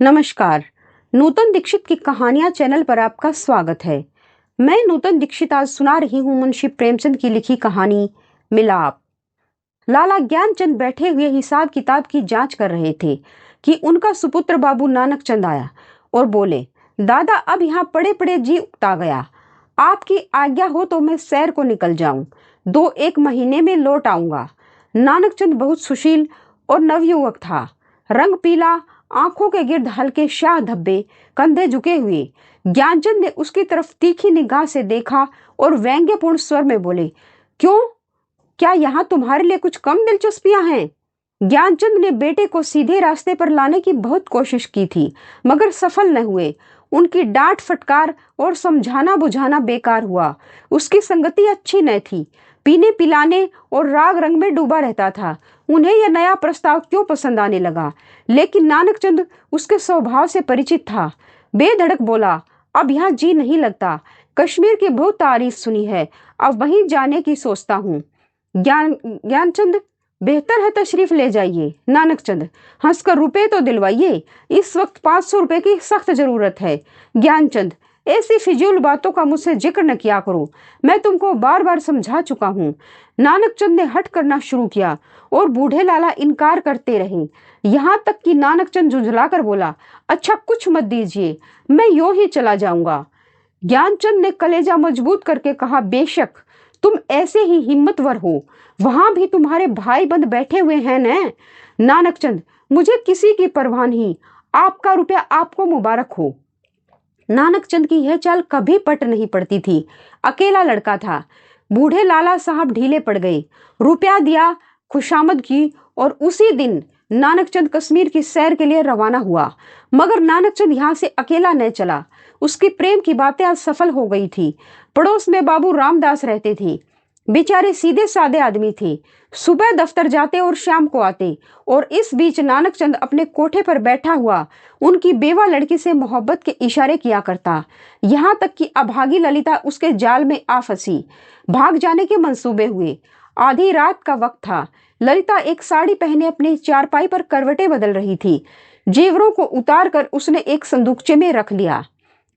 नमस्कार। नूतन दीक्षित की कहानियां चैनल पर आपका स्वागत है। मैं नूतन दीक्षित आज सुना रही हूँ मुंशी प्रेमचंद की लिखी कहानी मिलाप। लाला ज्ञानचंद बैठे हुए हिसाब किताब की जांच कर रहे थे कि उनका सुपुत्र बाबू नानक चंद आया और बोले, दादा अब यहाँ पड़े पड़े जी उगता गया। आपकी आज्ञा हो तो मैं सैर को निकल जाऊं, 2-1 महीने में लौट आऊंगा। नानक चंद बहुत सुशील और नवयुवक था। रंग पीला, आंखों के गिर्द हल्के शाह धब्बे, कंधे झुके हुए। ज्ञानचंद ने उसकी तरफ तीखी निगाह से देखा और व्यंग्यपूर्ण स्वर में बोले, क्यों, क्या यहाँ तुम्हारे लिए कुछ कम दिलचस्पियां हैं? ज्ञानचंद ने बेटे को सीधे रास्ते पर लाने की बहुत कोशिश की थी, मगर सफल न हुए। उनकी डांट फटकार और समझाना बुझाना बेकार हुआ। उसकी संगति अच्छी न थी, पीने पिलाने और राग रंग में डूबा रहता था। उन्हें यह नया प्रस्ताव क्यों पसंद आने लगा? लेकिन नानकचंद उसके स्वभाव से परिचित था। बेधड़क बोला, अब यहाँ जी नहीं लगता। कश्मीर की बहुत तारीफ सुनी है, अब वहीं जाने की सोचता हूँ। ज्ञानचंद, बेहतर है तशरीफ ले जाइए। नानकचंद, हंसकर रुपए तो दिलवाइए, इस वक्त 500 रुपए की सख्त जरूरत है। ज्ञानचंद, ऐसी फिजूल बातों का मुझसे जिक्र न किया करो, मैं तुमको बार बार समझा चुका हूँ। नानकचंद ने हट करना शुरू किया और बूढ़े लाला इनकार करते रहे। यहाँ तक कि नानकचंद झुंझलाकर बोला, अच्छा कुछ मत दीजिए, मैं यूं ही चला जाऊंगा। ज्ञानचंद ने कलेजा मजबूत करके कहा, बेशक तुम ऐसे ही हिम्मतवर हो, वहां भी तुम्हारे भाई बंद बैठे हुए हैं न। नानकचंद, मुझे किसी की परवाह नहीं, आपका रुपया आपको मुबारक हो। नानकचंद की यह चाल कभी पट नहीं पड़ती थी। अकेला लड़का था। बूढ़े लाला साहब ढीले पड़ गए। रुपया दिया, खुशामद की और उसी दिन नानकचंद कश्मीर की सैर के लिए रवाना हुआ। मगर नानकचंद यहाँ से अकेला न चला। उसकी प्रेम की बातें आज सफल हो गई थी। पड़ोस में बाबू रामदास रहते थे। बेचारे सीधे साधे आदमी थे। सुबह दफ्तर जाते और शाम को आते, और इस बीच नानकचंद अपने कोठे पर बैठा हुआ उनकी बेवा लड़की से मोहब्बत के इशारे किया करता। यहाँ तक कि अभागी ललिता उसके जाल में आ फंसी। भाग जाने के मंसूबे हुए। आधी रात का वक्त था। ललिता एक साड़ी पहने अपनी चारपाई पर करवटें बदल रही थी। जेवरों को उतार कर उसने एक संदूकचे में रख लिया।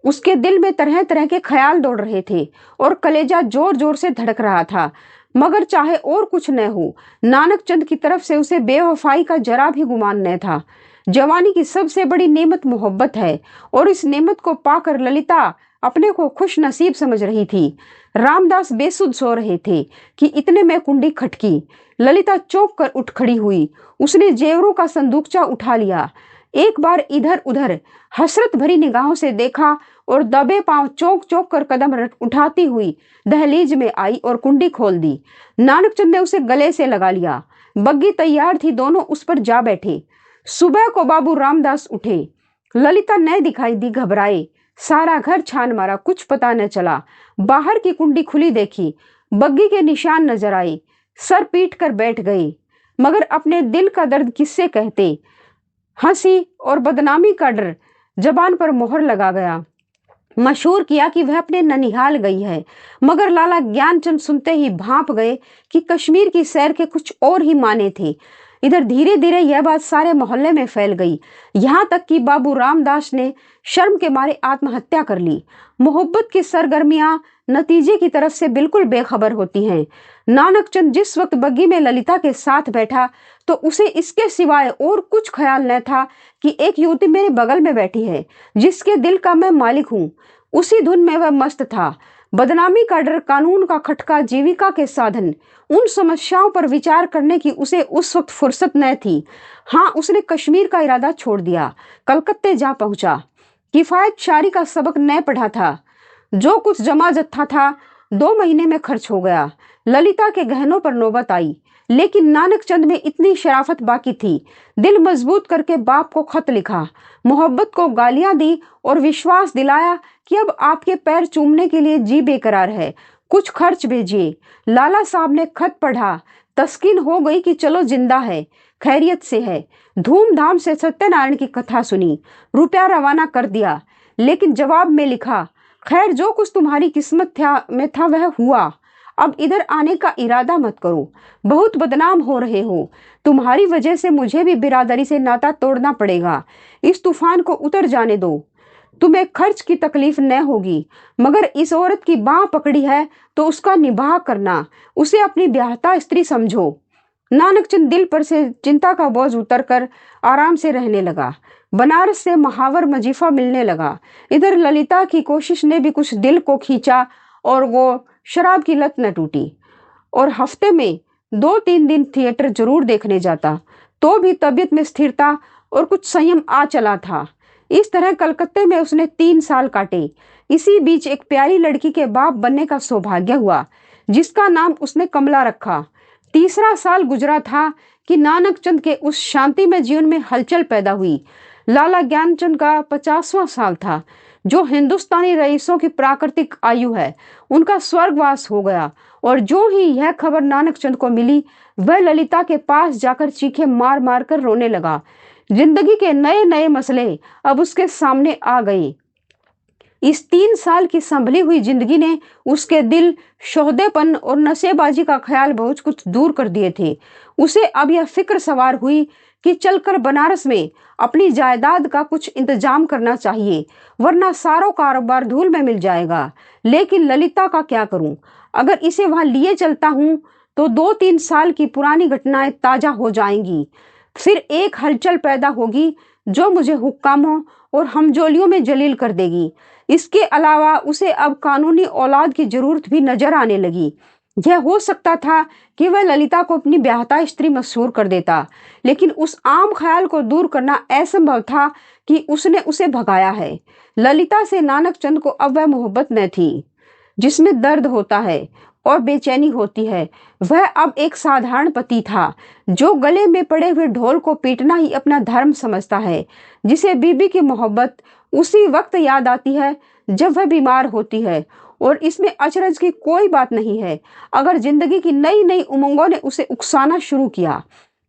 उसके दिल में तरह तरह के ख्याल दौड़ रहे थे और कलेजा जोर जोर से धड़क रहा था। मगर चाहे और कुछ न हो, नानकचंद की तरफ से उसे बेवफाई का जरा भी गुमान न था। जवानी की सबसे बड़ी नेमत मोहब्बत है, और इस नेमत को पाकर ललिता अपने को खुश नसीब समझ रही थी। रामदास बेसुध सो रहे थे कि इतने में कुंडी खटकी। ललिता चौंक कर उठ खड़ी हुई। उसने जेवरों का संदूकचा उठा लिया, एक बार इधर उधर हसरत भरी निगाहों से देखा और दबे पांव चौंक चौंक कर कदम उठाती हुई दहलीज में आई और कुंडी खोल दी। नानकचंद ने उसे गले से लगा लिया। बग्गी तैयार थी, दोनों उस पर जा बैठे। सुबह को बाबू रामदास उठे। ललिता न दिखाई दी, घबराए। सारा घर छान मारा, कुछ पता न चला। बाहर की कुंडी खुली देखी, बग्गी के निशान नजर आए। सर पीट कर बैठ गए, मगर अपने दिल का दर्द किससे कहते। हंसी और बदनामी का डर जबान पर मोहर लगा गया। मशहूर किया कि वह अपने ननिहाल गई है, मगर लाला ज्ञानचंद सुनते ही भांप गए कि कश्मीर की सैर के कुछ और ही माने थे। इधर धीरे धीरे यह बात सारे मोहल्ले में फैल गई, यहाँ तक कि बाबू रामदास ने शर्म के मारे आत्महत्या कर ली। मोहब्बत की सरगर्मियां नतीजे की तरफ से बिल्कुल बेखबर होती हैं। नानकचंद जिस वक्त बग्गी में ललिता के साथ बैठा तो उसे इसके सिवाय और कुछ ख्याल न था कि एक युवती मेरे बगल में बैठी है, जिसके दिल का मैं मालिक हूँ। उसी धुन में वह मस्त था। बदनामी का डर, कानून का खटका, जीविका के साधन, उन समस्याओं पर विचार करने की उसे उस वक्त फुर्सत न थी। हाँ, उसने कश्मीर का इरादा छोड़ दिया, कलकत्ते जा पहुंचा। किफायत शारी का सबक न पढ़ा था। जो कुछ जमा जत्था था 2 महीने में खर्च हो गया। ललिता के गहनों पर नौबत आई, लेकिन नानकचंद में इतनी शराफत बाकी थी। दिल मजबूत करके बाप को खत लिखा, मोहब्बत को गालियां दी और विश्वास दिलाया कि अब आपके पैर चूमने के लिए जी बेकरार है, कुछ खर्च भेजिए। लाला साहब ने खत पढ़ा, तस्कीन हो गई कि चलो जिंदा है, खैरियत से है। धूमधाम से सत्यनारायण की कथा सुनी, रुपया रवाना कर दिया। लेकिन जवाब में लिखा, खैर जो कुछ तुम्हारी किस्मत में था वह हुआ, अब इधर आने का इरादा मत करो, बहुत बदनाम हो रहे हो। तुम्हारी वजह से मुझे भी बिरादरी से नाता तोड़ना पड़ेगा। इस तूफान को उतर जाने दो, तुम्हें खर्च की तकलीफ न होगी, मगर इस औरत की बाह पकड़ी है तो उसका निबाह करना, उसे अपनी ब्याहता स्त्री समझो। नानकचंद दिल पर से चिंता का बोझ उतरकर आराम से रहने लगा। बनारस से महावर मजीफा मिलने लगा। इधर ललिता की कोशिश ने भी कुछ दिल को खींचा और वो शराब की लत न टूटी और हफ्ते में 2-3 दिन थिएटर जरूर देखने जाता, तो भी तबीयत में स्थिरता और कुछ संयम आ चला था। इस तरह कलकत्ते में उसने 3 साल काटे। इसी बीच एक प्यारी लड़की के बाप बनने का सौभाग्य हुआ, जिसका नाम उसने कमला रखा। तीसरा साल गुजरा था कि नानकचंद के उस शांतिमय जीवन में हलचल पैदा हुई। लाला ज्ञानचंद का 50वां साल था, जो हिंदुस्तानी रईसों की प्राकृतिक आयु है। उनका स्वर्गवास हो गया और जो ही यह खबर नानकचंद को मिली, वह ललिता के पास जाकर चीखे मार मार कर रोने लगा। जिंदगी के नए नए मसले अब उसके सामने आ गए। इस 3 साल की संभली हुई जिंदगी ने उसके दिल, शोहदेपन और नशेबाजी का ख्याल बहुत कुछ दूर कर दिए थे। उसे अब यह फिक्र सवार हुई कि चलकर बनारस में अपनी जायदाद का कुछ इंतजाम करना चाहिए, वरना सारा कारोबार धूल में मिल जाएगा। लेकिन ललिता का क्या करूं? अगर इसे वहां लिए चलता हूं तो 2-3 साल की पुरानी घटनाएं ताजा हो जाएंगी। फिर एक हलचल पैदा होगी जो मुझे हुक्कामों और हमजोलियों में जलील कर देगी। इसके अलावा उसे अब कानूनी औलाद की जरूरत भी नजर आने लगी। यह हो सकता था कि वह ललिता को अपनी ब्याहता स्त्री मशहूर कर देता, लेकिन उस आम ख्याल को दूर करना असंभव था कि उसने उसे भगाया है। ललिता से नानकचंद को अब वह मोहब्बत न थी जिसमें दर्द होता है और बेचैनी होती है। वह अब एक साधारण पति था, जो गले में पड़े हुए ढोल को पीटना ही अपना धर्म समझता है, जिसे बीबी की मोहब्बत उसी वक्त याद आती है जब वह बीमार होती है। और इसमें अचरज की कोई बात नहीं है अगर जिंदगी की नई नई उमंगों ने उसे उकसाना शुरू किया।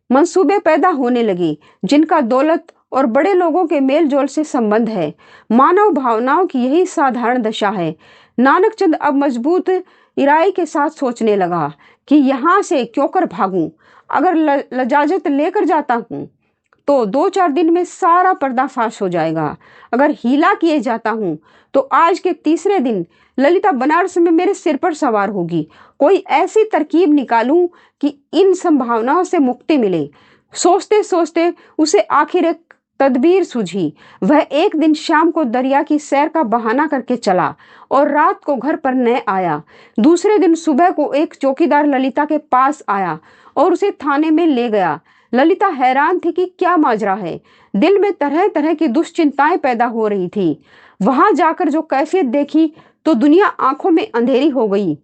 मंसूबे पैदा होने लगे जिनका दौलत और बड़े लोगों के मेल जोल से संबंध है। मानव भावनाओं की यही साधारण दशा है। नानकचंद अब मजबूत इराई के साथ सोचने लगा कि यहाँ से क्यों कर भागूं। अगर लजाजत लेकर जाता हूँ तो 2-4 दिन में सारा पर्दाफाश हो जाएगा। अगर हीला किए जाता हूँ तो आज के तीसरे दिन ललिता बनारस में मेरे सिर पर सवार होगी। कोई ऐसी तरकीब निकालूं कि इन संभावनाओं से मुक्ति मिले। सोचते सोचते उसे आखिर एक तदबीर सूझी। वह एक दिन शाम को दरिया की सैर का बहाना करके चला और रात को घर पर न आया। दूसरे दिन सुबह को एक चौकीदार ललिता के पास आया और उसे थाने में ले गया। ललिता हैरान थी कि क्या माजरा है। दिल में तरह तरह की दुश्चिंताएं पैदा हो रही थी। वहां जाकर जो कैफियत देखी तो दुनिया आंखों में अंधेरी हो गई।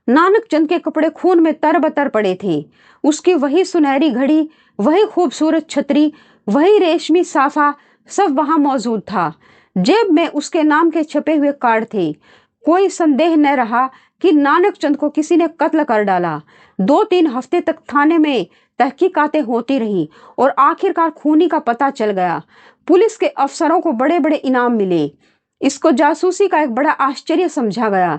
नानकचंद के कपड़े खून में तरबतर पड़े थे। उसकी वही सुनहरी घड़ी, वही खूबसूरत छतरी, वही रेशमी साफा, सब वहां मौजूद था। जेब में उसके नाम के छपे हुए कार्ड थे। कोई संदेह न रहा कि नानकचंद को किसी ने कत्ल कर डाला। 2-3 हफ्ते तक थाने में तहकीकातें होती रही और आखिरकार खूनी का पता चल गया। पुलिस के अफसरों को बड़े बड़े इनाम मिले। इसको जासूसी का एक बड़ा आश्चर्य समझा गया।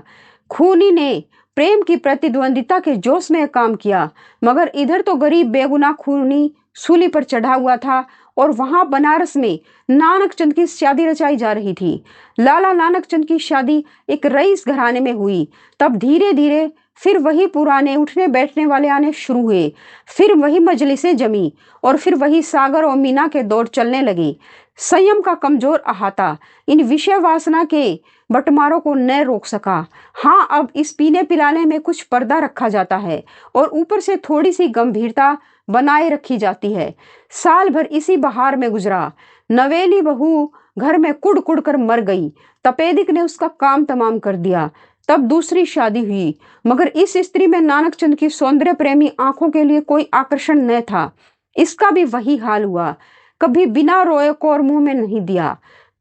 खूनी ने प्रेम की प्रतिद्वंदिता के जोश में काम किया, मगर इधर तो गरीब बेगुनाह खूनी सूली पर चढ़ा हुआ था और वहां बनारस में नानकचंद की शादी रचाई जा रही थी। लाला नानकचंद की शादी एक रईस घराने में हुई। तब धीरे धीरे फिर वही पुराने उठने बैठने वाले आने शुरू हुए। फिर वही मजलिसें जमी और फिर वही सागर और मीना के दौर चलने लगे। संयम का कमजोर अहाता इन विषय वासना के बटमारों को न रोक सका। हाँ, अब इस पीने पिलाने में कुछ पर्दा रखा जाता है और ऊपर से थोड़ी सी गंभीरता बनाए रखी जाती है। साल भर इसी बहार में गुजरा। नवेली बहू घर में कुड़ कुड़ कर मर गई। तपेदिक ने उसका काम तमाम कर दिया। तब दूसरी शादी हुई, मगर इस स्त्री में नानकचंद की सौंदर्य प्रेमी आंखों के लिए कोई आकर्षण न था। इसका भी वही हाल हुआ। कभी बिना रोए को और मुंह में नहीं दिया।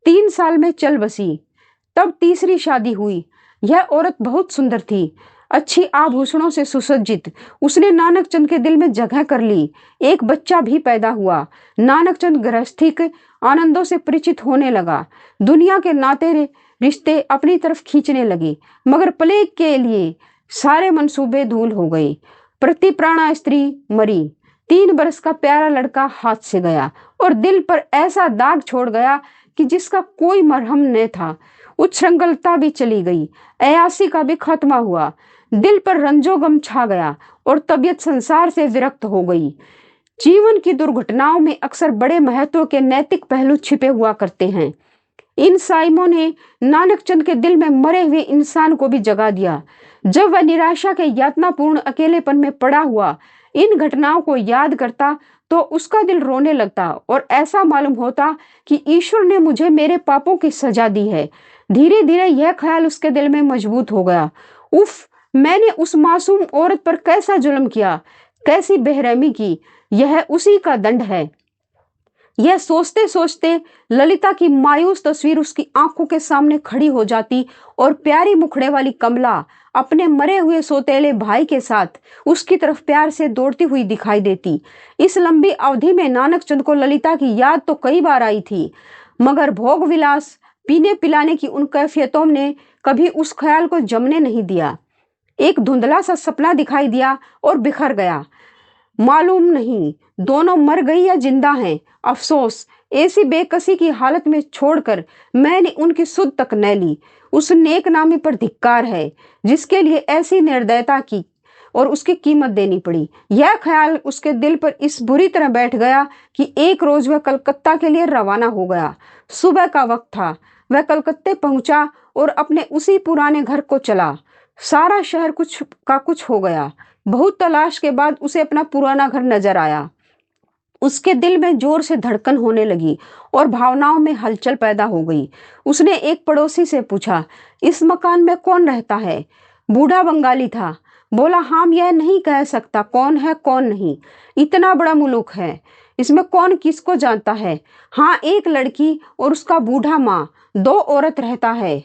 3 साल में चल बसी। तब तीसरी शादी हुई। यह औरत बहुत सुंदर थी, अच्छी आभूषणों से सुसज्जित। उसने नानकचंद के दिल में जगह कर ली। एक बच्चा भी पैदा हुआ। नानकचंद गृहस्थिक आनंदों से परिचित होने लगा। दुनिया के नाते रिश्ते अपनी तरफ खींचने लगे, मगर प्लेग के लिए सारे मंसूबे धूल हो गए। प्रतिप्राणा स्त्री मरी। 3 बरस का प्यारा लड़का हाथ से गया और दिल पर ऐसा दाग छोड़ गया कि जिसका कोई मरहम न था। उच्छृंखलता भी चली गई, अयासी का भी खात्मा हुआ। दिल पर रंजोगम छा गया और तबीयत संसार से विरक्त हो गई। जीवन की दुर्घटनाओं में अक्सर बड़े महत्व के नैतिक पहलू छिपे हुआ करते हैं। इन साइमों ने नानक चंद के दिल में मरे हुए इंसान को भी जगा दिया। जब वह निराशा के यातनापूर्ण अकेलेपन में पड़ा हुआ इन घटनाओं को याद करता तो उसका दिल रोने लगता और ऐसा मालूम होता कि ईश्वर ने मुझे मेरे पापों की सजा दी है। धीरे धीरे यह ख्याल उसके दिल में मजबूत हो गया। उफ, मैंने उस मासूम औरत पर कैसा जुल्म किया, कैसी बेरहमी की, यह उसी का दंड है। यह सोचते सोचते ललिता की मायूस तस्वीर उसकी आंखों के सामने खड़ी हो जाती और प्यारी मुखड़े वाली कमला अपने मरे हुए सौतेले भाई के साथ उसकी तरफ प्यार से दौड़ती हुई दिखाई देती। इस लंबी अवधि में नानक चंद को ललिता की याद तो कई बार आई थी, मगर भोग विलास, पीने पिलाने की उन कैफियतों ने कभी उस ख्याल को जमने नहीं दिया। एक धुंधला सा सपना दिखाई दिया और बिखर गया। मालूम नहीं दोनों मर गई या जिंदा हैं। अफसोस, ऐसी बेकसी की हालत में छोड़कर मैंने उनकी सुध तक न ली। उस नेक नामी पर धिक्कार है जिसके लिए ऐसी निर्दयता की और उसकी कीमत देनी पड़ी। यह ख्याल उसके दिल पर इस बुरी तरह बैठ गया कि एक रोज वह कलकत्ता के लिए रवाना हो गया। सुबह का वक्त था। वह कलकत्ते पहुंचा और अपने उसी पुराने घर को चला। सारा शहर कुछ का कुछ हो गया। बहुत तलाश के बाद उसे अपना पुराना घर नजर आया। उसके दिल में जोर से धड़कन होने लगी और भावनाओं में हलचल पैदा हो गई। उसने एक पड़ोसी से पूछा, इस मकान में कौन रहता है? बूढ़ा बंगाली था। बोला, हम यह नहीं कह सकता कौन है कौन नहीं, इतना बड़ा मुल्क है, इसमें कौन किसको जानता है। हाँ, एक लड़की और उसका बूढ़ा माँ, 2 औरत रहता है।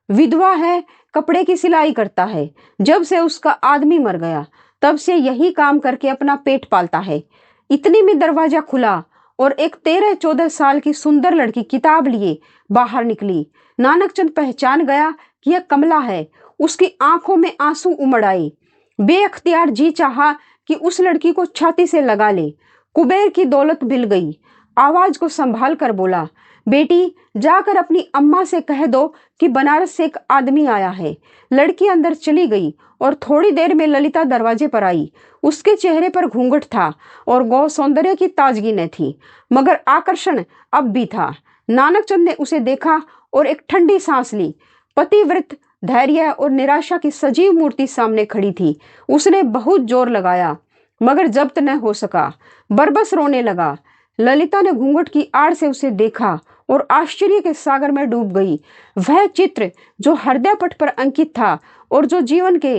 विधवा है, कपड़े की सिलाई करता है। जब से उसका आदमी मर गया तब से यही काम करके अपना पेट पालता है। इतनी में दरवाजा खुला और एक 13-14 साल की सुंदर लड़की किताब लिए बाहर निकली। नानक चंद पहचान गया कि यह कमला है। उसकी आंखों में आंसू उमड़ आए। बेअख्तियार जी चाहा कि उस लड़की को छाती से लगा ले। कुबेर की दौलत मिल गई। आवाज को संभाल कर बोला, बेटी, जाकर अपनी अम्मा से कह दो कि बनारस से एक आदमी आया है। लड़की अंदर चली गई और थोड़ी देर में ललिता दरवाजे पर आई। उसके चेहरे पर घूंघट था और गौ सौंदर्य की ताजगी न थी, मगर आकर्षण अब भी था। नानक चंद ने उसे देखा और एक ठंडी सांस ली। पतिव्रत, धैर्य और निराशा की सजीव मूर्ति सामने खड़ी थी। उसने बहुत जोर लगाया मगर जब्त न हो सका। बरबस रोने लगा। ललिता ने घूंघट की आड़ से उसे देखा और आश्चर्य के सागर में डूब गई। वह चित्र जो हृदय पट पर अंकित था और जो जीवन के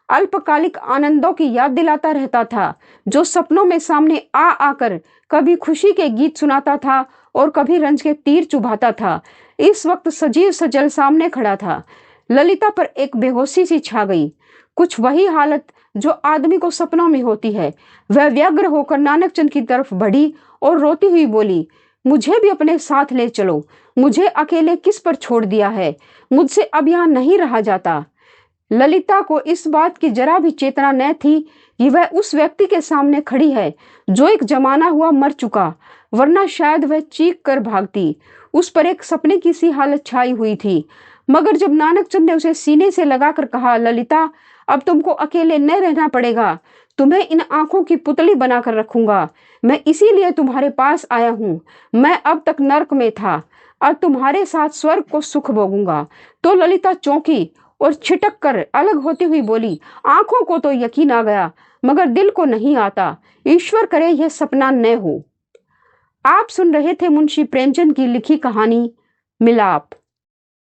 अल्पकालिक आनंदों की याद दिलाता रहता था, जो सपनों में सामने आ आकर कभी खुशी के गीत सुनाता था और कभी रंज के तीर चुभाता था, इस वक्त सजीव सजल सामने खड़ा था। ललिता पर एक बेहोशी सी छा गई, कुछ वही हालत जो आदमी को सपनों में होती है। वह व्यग्र होकर नानक चंद की तरफ बढ़ी और रोती हुई बोली, मुझे भी अपने साथ ले चलो। मुझे अकेले किस पर छोड़ दिया है? मुझसे अब यहाँ नहीं रहा जाता। ललिता को इस बात की जरा भी चेतना न थी कि वह उस व्यक्ति के सामने खड़ी है जो एक जमाना हुआ मर चुका, वरना शायद वह चीख कर भागती। उस पर एक सपने की सी हालत छाई हुई थी। मगर जब नानक चंद ने उसे सीने से लगाकर कहा, ललिता, अब तुमको अकेले न रहना पड़ेगा, तुम्हें इन आंखों की पुतली बनाकर रखूंगा। मैं इसीलिए तुम्हारे पास आया हूँ। मैं अब तक नर्क में था, अब तुम्हारे साथ स्वर्ग को सुख भोगूंगा। तो ललिता चौंकी और छिटक कर अलग होती हुई बोली, आंखों को तो यकीन आ गया मगर दिल को नहीं आता। ईश्वर करे यह सपना न हो। आप सुन रहे थे मुंशी प्रेमचंद की लिखी कहानी मिलाप।